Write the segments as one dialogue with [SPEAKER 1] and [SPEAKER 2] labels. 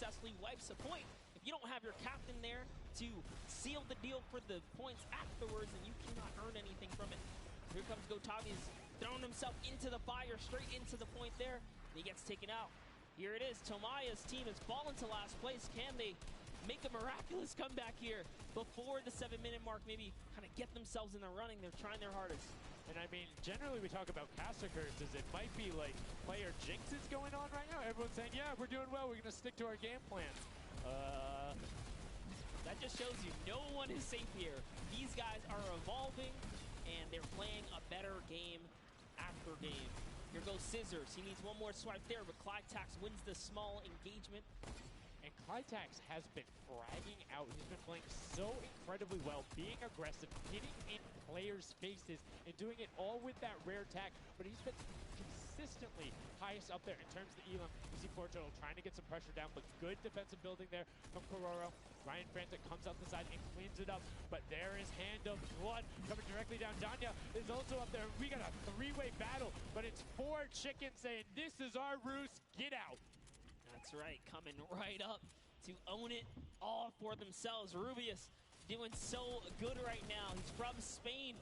[SPEAKER 1] successfully wipes a point. If you don't have your captain there to seal the deal for the points afterwards, then you cannot earn anything from it. Here comes Gotaga. He's throwing himself into the fire, straight into the point there, and he gets taken out. Here it is. Tomaya's team has fallen to last place. Can they make a miraculous comeback here before the 7-minute mark? Maybe kind of get themselves in the running. They're trying their hardest.
[SPEAKER 2] And I mean, generally we talk about caster curses. It might be like player jinxes going on right now. Everyone's saying, yeah, we're doing well. We're going to stick to our game plans.
[SPEAKER 1] That just shows you no one is safe here. These guys are evolving, and they're playing a better game after game. Here goes Scissors. He needs one more swipe there, but Clytax wins the small engagement.
[SPEAKER 2] And Clytax has been fragging out. He's been playing so incredibly well, being aggressive, getting in players' faces, and doing it all with that rare attack. But he's been consistently highest up there in terms of the Elam. You see Fortnite trying to get some pressure down, but good defensive building there from Kororo. Ryan Frantic comes out the side and cleans it up, but there is Hand of Blood coming directly down. Danya is also up there. We got a three-way battle, but it's 4 chickens saying, this is our roost, get out.
[SPEAKER 1] That's right, coming right up to own it all for themselves. Rubius doing so good right now. He's from Spain.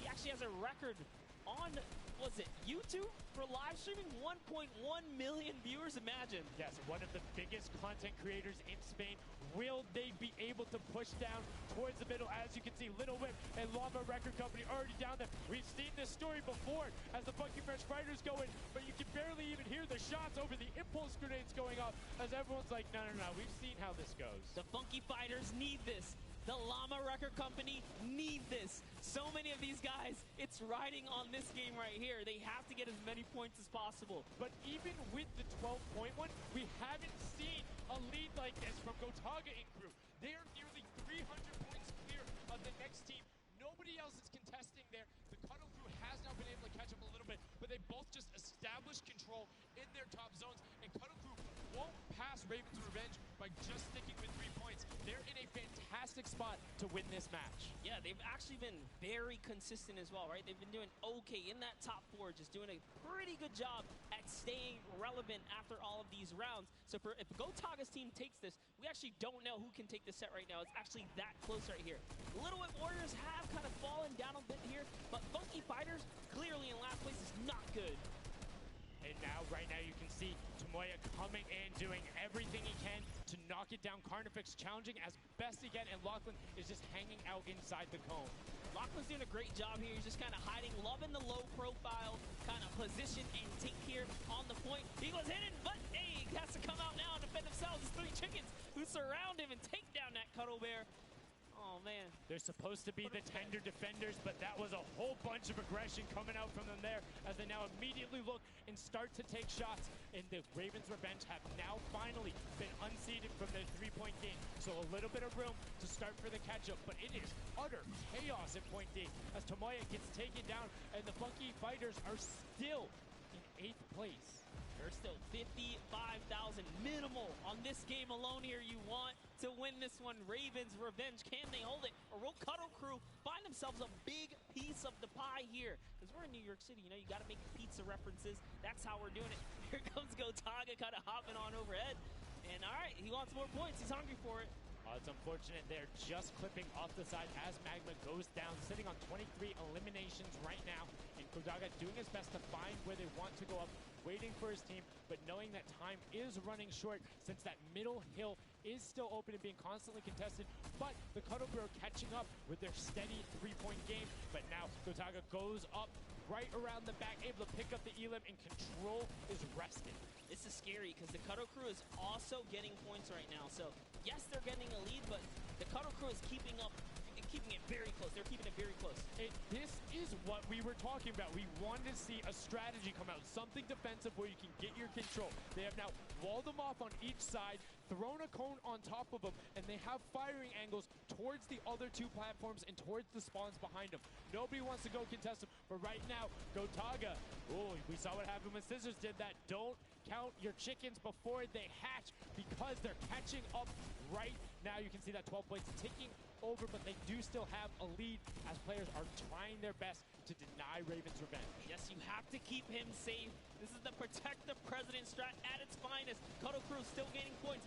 [SPEAKER 1] He actually has a record on, was it YouTube for live streaming? 1.1 million viewers, imagine.
[SPEAKER 2] Yes, one of the biggest content creators in Spain. Will they be able to push down towards the middle? As you can see, Little Whip and Llama Record Company already down there. We've seen this story before as the Funky Fresh Fighters go in, but you can barely even hear the shots over the impulse grenades going off as everyone's like, no, no, no, we've seen how this goes.
[SPEAKER 1] The Funky Fighters need this. The Llama Record Company need this. So many of these guys, it's riding on this game right here. They have to get as many points as possible.
[SPEAKER 2] But even with the 12-point one, we haven't seen a lead like this from Gotaga and crew. They are nearly 300 points clear of the next team. Nobody else is contesting there. The Cuddle crew has now been able to catch up a little bit, but they both just established control in their top zones, and Cuddle crew won't pass Raven's Revenge by just sticking with 3 points. They're in a fantastic spot to win this match.
[SPEAKER 1] Yeah, they've actually been very consistent as well, right? They've been doing okay in that top 4, just doing a pretty good job at staying relevant after all of these rounds. So if Gotaga's team takes this, we actually don't know who can take the set right now. It's actually that close right here. Little Whip Warriors have kind of fallen down a bit here, but Funky Fighters clearly in last place is not good.
[SPEAKER 2] And now, right now, you can see Tomoya coming in, doing everything he can to knock it down. Carnifex challenging as best he can, and Lachlan is just hanging out inside the cone.
[SPEAKER 1] Lachlan's doing a great job here. He's just kind of hiding, loving the low profile kind of position and take here on the point. He goes hidden, but hey, he has to come out now and defend themselves. It's 3 chickens who surround him and take down that Cuddle Bear. Oh, man.
[SPEAKER 2] They're supposed to be the tender defenders, but that was a whole bunch of aggression coming out from them there as they now immediately look and start to take shots. And the Ravens Revenge have now finally been unseated from their 3-point game. So a little bit of room to start for the catch-up, but it is utter chaos in point D as Tomoya gets taken down, and the Funky Fighters are still in 8th place.
[SPEAKER 1] There's still 55,000 minimal on this game alone here. You want to win this one. Ravens Revenge, can they hold it? Or will Cuddle Crew find themselves a big piece of the pie here? Because we're in New York City, you know, you got to make pizza references. That's how we're doing it. Here comes Gotaga kind of hopping on overhead. And all right, he wants more points. He's hungry for it.
[SPEAKER 2] It's unfortunate they're just clipping off the side as Magma goes down, sitting on 23 eliminations right now. And Kodaga doing his best to find where they want to go up, waiting for his team, but knowing that time is running short since that middle hill is still open and being constantly contested. But the Cuddle Crew are catching up with their steady 3-point game. But now Kodaga goes up right around the back, able to pick up the Elim, and control is rested.
[SPEAKER 1] This is scary because the Cuddle Crew is also getting points right now. So yes, they're getting a lead, but the Cuddle Crew is keeping up and keeping it very close. They're keeping it very close.
[SPEAKER 2] This is what we were talking about. We wanted to see a strategy come out, something defensive where you can get your control. They have now walled them off on each side, thrown a cone on top of them, and they have firing angles towards the other 2 platforms and towards the spawns behind them. Nobody wants to go contest them, but right now, Gotaga, oh, we saw what happened when Scissors did that. Don't count your chickens before they hatch because they're catching up right now. You can see that 12 points ticking over, but they do still have a lead as players are trying their best to deny Raven's Revenge.
[SPEAKER 1] Yes, you have to keep him safe. This is the protect the president strat at its finest. Cuddle Crew still gaining points.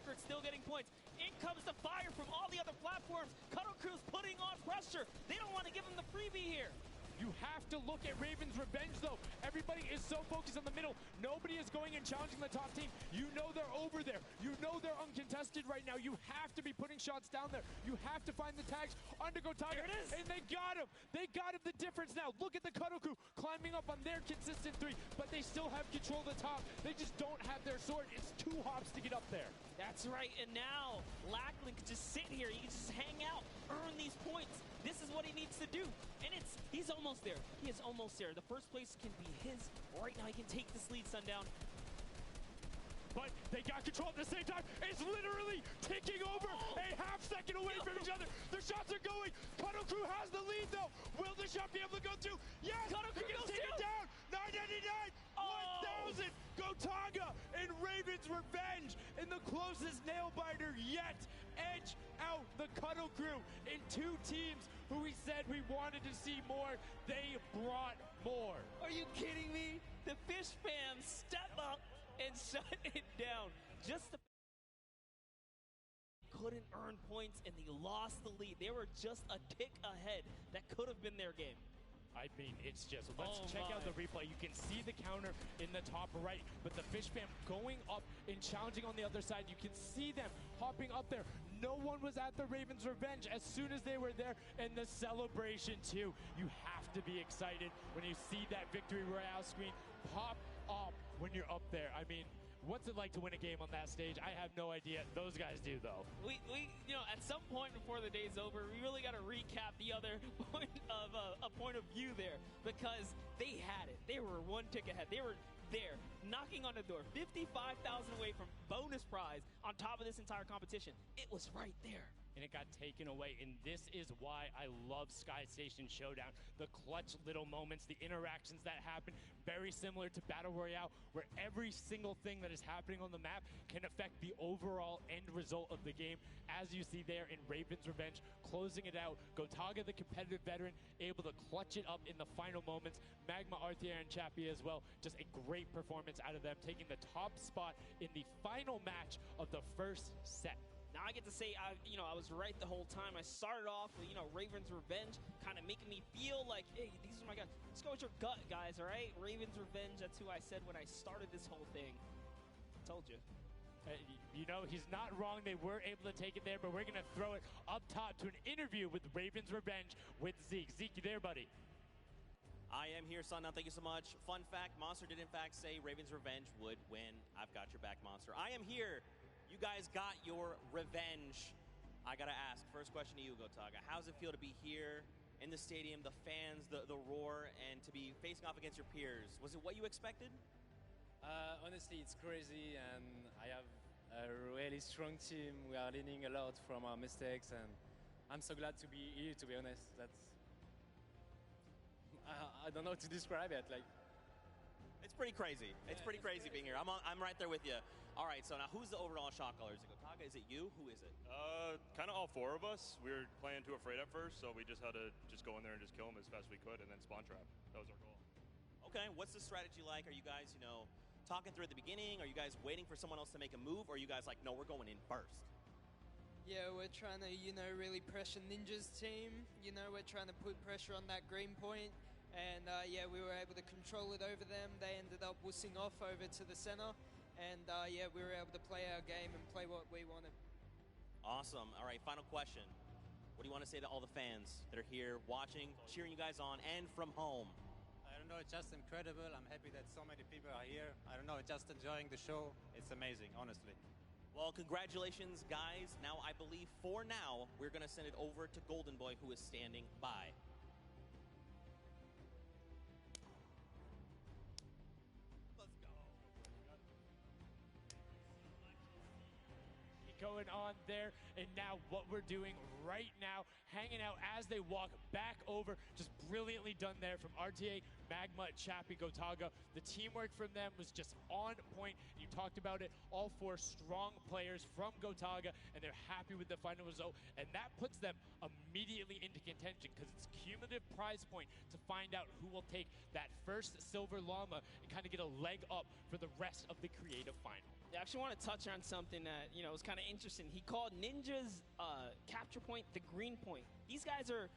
[SPEAKER 1] Secret still getting points. In comes the fire from all the other platforms. Cuddle Crew's putting on pressure. They don't want to give him the freebie here.
[SPEAKER 2] You have to look at Raven's Revenge, though. Everybody is so focused on the middle. Nobody is going and challenging the top team. You know they're over there. You know they're uncontested right now. You have to be putting shots down there. You have to find the tags under Gotaga.
[SPEAKER 1] There it is.
[SPEAKER 2] And they got him. They got him the difference now. Look at the Cuddle Crew climbing up on their consistent 3, but they still have control of the top. They just don't have their sword. It's 2 hops to get up there.
[SPEAKER 1] That's right, and now Lackland can just sit here. He can just hang out, earn these points. This is what he needs to do, and he's almost there. He is almost there. The first place can be his right now. He can take this lead, Sundown.
[SPEAKER 2] But they got control at the same time. It's literally ticking over a half-second away from each other. The shots are going. Cuddle Crew has the lead, though. Will the shot be able to go through? Yes!
[SPEAKER 1] Cuddle Crew goes
[SPEAKER 2] take it down. 999. 1,000. Gotaga and Raven's Revenge in the closest nail-biter yet. Edge out the Cuddle Crew in 2 teams who we said we wanted to see more. They brought more.
[SPEAKER 1] Are you kidding me? The Fish fam step up and shut it down. Just the couldn't earn points and they lost the lead. They were just a tick ahead. That could have been their game.
[SPEAKER 2] I mean, it's just, let's check out the replay. You can see the counter in the top right, but the Fish fam going up and challenging on the other side. You can see them hopping up there. No one was at the Raven's Revenge as soon as they were there, and the celebration too. You have to be excited when you see that Victory Royale screen pop up when you're up there. I mean, what's it like to win a game on that stage? I have no idea. Those guys do, though.
[SPEAKER 1] We you know, at some point before the day's over, we really got to recap the other point of a point of view there, because they had it. They were 1 tick ahead. They were there, knocking on the door, 55,000 away from bonus prize on top of this entire competition. It was right there.
[SPEAKER 2] And it got taken away, and this is why I love Sky Station Showdown. The clutch little moments, the interactions that happen, very similar to Battle Royale, where every single thing that is happening on the map can affect the overall end result of the game, as you see there in Raven's Revenge, closing it out. Gotaga, the competitive veteran, able to clutch it up in the final moments. Magma, Arthier, and Chappie as well. Just a great performance out of them, taking the top spot in the final match of the first set.
[SPEAKER 1] Now I get to say, I was right the whole time. I started off with, Raven's Revenge, kind of making me feel like, hey, these are my guys. Let's go with your gut, guys, all right? Raven's Revenge, that's who I said when I started this whole thing. Told you.
[SPEAKER 2] He's not wrong. They were able to take it there, but we're going to throw it up top to an interview with Raven's Revenge with Zeke. Zeke, you there, buddy?
[SPEAKER 3] I am here, Sundown. Thank you so much. Fun fact, Monster did in fact say Raven's Revenge would win. I've got your back, Monster. I am here. You guys got your revenge. I gotta ask, first question to you, Gotaga. How does it feel to be here in the stadium, the fans, the roar, and to be facing off against your peers? Was it what you expected?
[SPEAKER 4] Honestly, it's crazy, and I have a really strong team. We are learning a lot from our mistakes, and I'm so glad to be here, to be honest. I don't know how to describe it.
[SPEAKER 3] It's pretty crazy. It's pretty crazy being here. I'm right there with you. All right, so now who's the overall shot caller? Is it Gotaga? Is it you? Who is it?
[SPEAKER 5] Kind of all 4 of us. We were playing too afraid at first, so we just had to just go in there and just kill them as fast as we could, and then spawn trap. That was our goal.
[SPEAKER 3] Okay, what's the strategy like? Are you guys, talking through at the beginning? Are you guys waiting for someone else to make a move? Or are you guys like, no, we're going in first?
[SPEAKER 6] Yeah, we're trying to, really pressure Ninja's team. We're trying to put pressure on that green point. And yeah, we were able to control it over them. They ended up wussing off over to the center. And yeah, we were able to play our game and play what we wanted.
[SPEAKER 3] Awesome. All right, final question. What do you want to say to all the fans that are here watching, cheering you guys on, and from home?
[SPEAKER 7] I don't know, it's just incredible. I'm happy that so many people are here. I don't know, just enjoying the show. It's amazing, honestly.
[SPEAKER 3] Well, congratulations, guys. Now, I believe for now, we're going to send it over to Golden Boy, who is standing by.
[SPEAKER 2] Going on there, and now what we're doing right now, hanging out as they walk back over, just brilliantly done there from RTA, Magma, Chappie, Gotaga. The teamwork from them was just on point. You talked about it, all 4 strong players from Gotaga, and they're happy with the final result, and that puts them immediately into contention because it's cumulative prize point to find out who will take that first silver llama and kind of get a leg up for the rest of the creative final.
[SPEAKER 1] I actually want to touch on something that, was kind of interesting. He called Ninja's capture point the green point. These guys are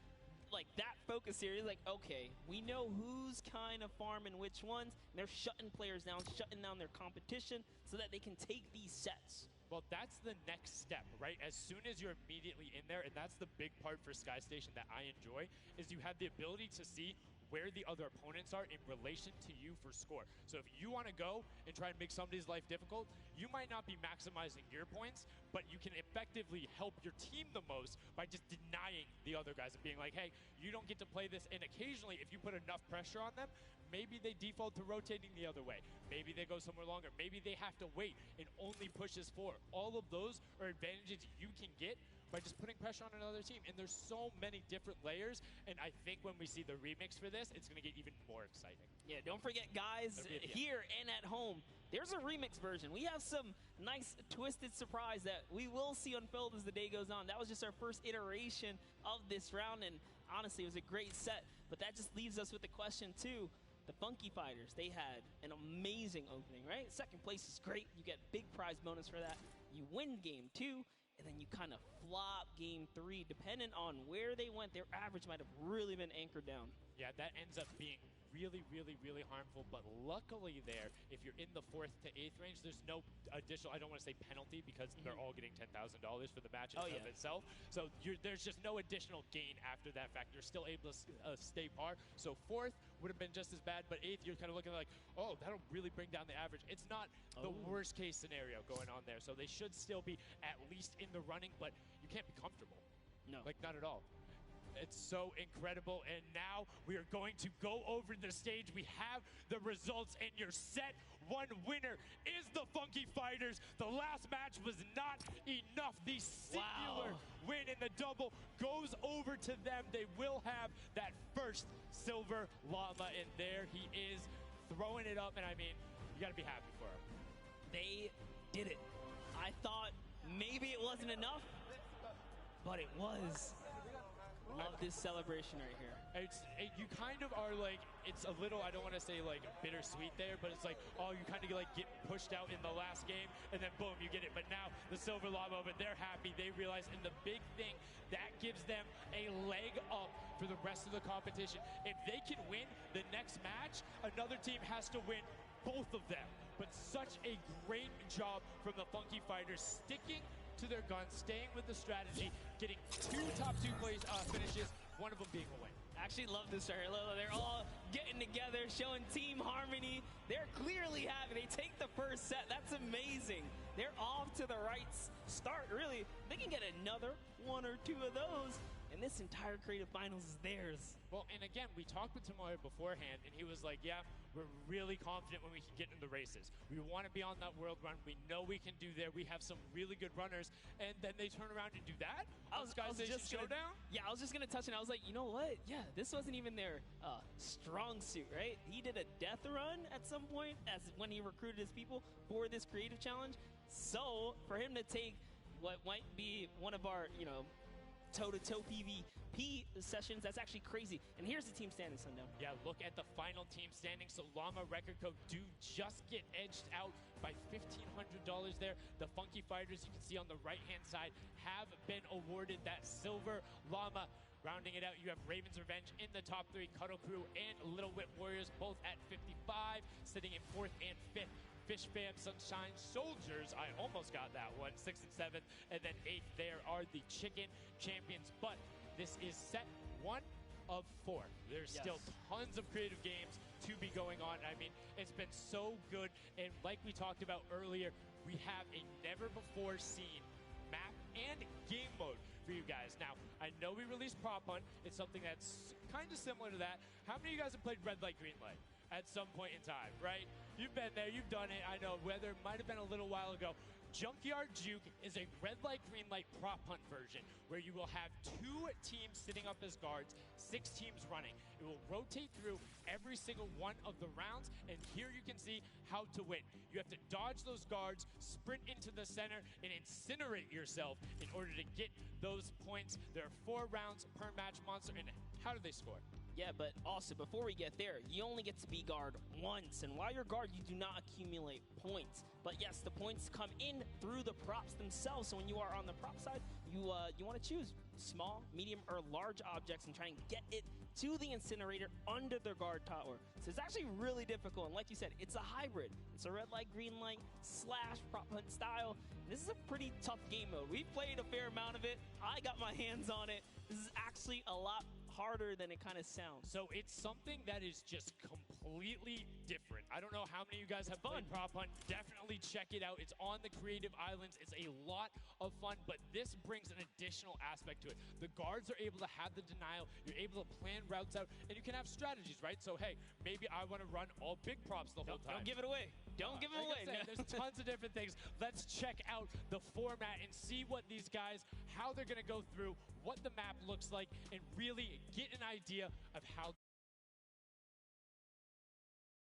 [SPEAKER 1] like that focused here. He's like, okay, we know who's kind of farming which ones. And they're shutting players down, shutting down their competition so that they can take these sets.
[SPEAKER 2] Well, that's the next step, right? As soon as you're immediately in there, and that's the big part for Sky Station that I enjoy, is you have the ability to see where the other opponents are in relation to you for score. So if you want to go and try and make somebody's life difficult, you might not be maximizing your points, but you can effectively help your team the most by just denying the other guys and being like, hey, you don't get to play this. And occasionally, if you put enough pressure on them, maybe they default to rotating the other way. Maybe they go somewhere longer. Maybe they have to wait and only pushes forward. All of those are advantages you can get by just putting pressure on another team. And there's so many different layers, and I think when we see the remix for this, it's going to get even more exciting.
[SPEAKER 1] Yeah, don't forget, guys, here and at home, there's a remix version. We have some nice twisted surprise that we will see unfold as the day goes on. That was just our first iteration of this round, and honestly, it was a great set. But that just leaves us with the question, too. The Funky Fighters, they had an amazing opening, right? Second place is great. You get big prize bonus for that. You win game 2, and then you kind of flop game 3. Depending on where they went, their average might have really been anchored down.
[SPEAKER 2] Yeah, that ends up being really, really, really harmful. But luckily there, if you're in the 4th to 8th range, there's no additional, I don't want to say penalty, because they're all getting $10,000 for the match of itself. So there's just no additional gain after that fact. You're still able to stay par. So 4th would have been just as bad, but 8th, you're kind of looking like, oh, that'll really bring down the average. It's not the worst case scenario going on there. So they should still be at least in the running, but you can't be comfortable.
[SPEAKER 1] No.
[SPEAKER 2] Like, not at all. It's so incredible, and now we are going to go over the stage. We have the results, and your set 1 winner is the Funky Fighters. The last match was not enough. The singular win in the double goes over to them. They will have that first silver llama, and there he is throwing it up, and I mean, you got to be happy for him.
[SPEAKER 1] They did it. I thought maybe it wasn't enough, but it was. Love this celebration right here.
[SPEAKER 2] You kind of are like, it's a little, I don't want to say like bittersweet there, but it's like, oh, you kind of like get pushed out in the last game, and then boom, you get it. But now the silver llama, but they're happy. They realize, and the big thing, that gives them a leg up for the rest of the competition. If they can win the next match, another team has to win both of them. But such a great job from the Funky Fighters, sticking to their guns, staying with the strategy, getting 2 top 2 place finishes, one of them being a win.
[SPEAKER 1] I actually love this right here. They're all getting together, showing team harmony. They're clearly happy. They take the first set. That's amazing. They're off to the right start, really. They can get another 1 or 2 of those, and this entire creative finals is theirs.
[SPEAKER 2] Well, and again, we talked with Tamoya beforehand, and he was like, yeah, we're really confident when we can get in the races. We want to be on that world run. We know we can do there. We have some really good runners, and then they turn around and do that? I was just Showdown?
[SPEAKER 1] Yeah, I was just going to touch it. I was like, you know what? Yeah, this wasn't even their strong suit, right? He did a death run at some point as when he recruited his people for this creative challenge. So for him to take what might be one of our, toe-to-toe PvP sessions, that's actually crazy. And here's the team standing, Sundown.
[SPEAKER 2] Yeah, look at the final team standing. So Llama Record Code do just get edged out by $1,500 there. The Funky Fighters, you can see on the right-hand side, have been awarded that silver llama. Rounding it out, you have Raven's Revenge in the top 3, Cuddle Crew and Little Whip Warriors both at 55, sitting in 4th and 5th. Fish Fam, Sunshine Soldiers, I almost got that one, 6th and 7th, and then 8th there are the Chicken Champions. But this is set 1 of 4. There's still tons of creative games to be going on. I mean, it's been so good, and like we talked about earlier, we have a never-before-seen map and game mode for you guys. Now, I know we released Prop Hunt. It's something that's kind of similar to that. How many of you guys have played Red Light, Green Light at some point in time, right? You've been there, you've done it. I know, whether it might have been a little while ago. Junkyard Juke is a red light, green light prop hunt version where you will have 2 teams sitting up as guards, 6 teams running. It will rotate through every single one of the rounds, and here you can see how to win. You have to dodge those guards, sprint into the center, and incinerate yourself in order to get those points. There are 4 rounds per match, Monster, and how do they score?
[SPEAKER 1] Yeah, but also, before we get there, you only get to be guard once. And while you're guard, you do not accumulate points. But yes, the points come in through the props themselves. So when you are on the prop side, you want to choose small, medium, or large objects and try and get it to the incinerator under the guard tower. So it's actually really difficult. And like you said, it's a hybrid. It's a red light, green light, slash prop hunt style. This is a pretty tough game mode. We've played a fair amount of it. I got my hands on it. This is actually a lot harder than it kind of sounds.
[SPEAKER 2] So it's something that is just completely different. I don't know how many of you guys have played Prop Hunt. Definitely check it out. It's on the Creative Islands. It's a lot of fun, but this brings an additional aspect to it. The guards are able to have the denial. You're able to plan routes out, and you can have strategies, right? So, hey, maybe I want to run all big props the whole time.
[SPEAKER 1] Don't give it away. Don't give it away.
[SPEAKER 2] There's tons of different things. Let's check out the format and see what these guys, how they're going to go through, what the map looks like, and really get an idea of how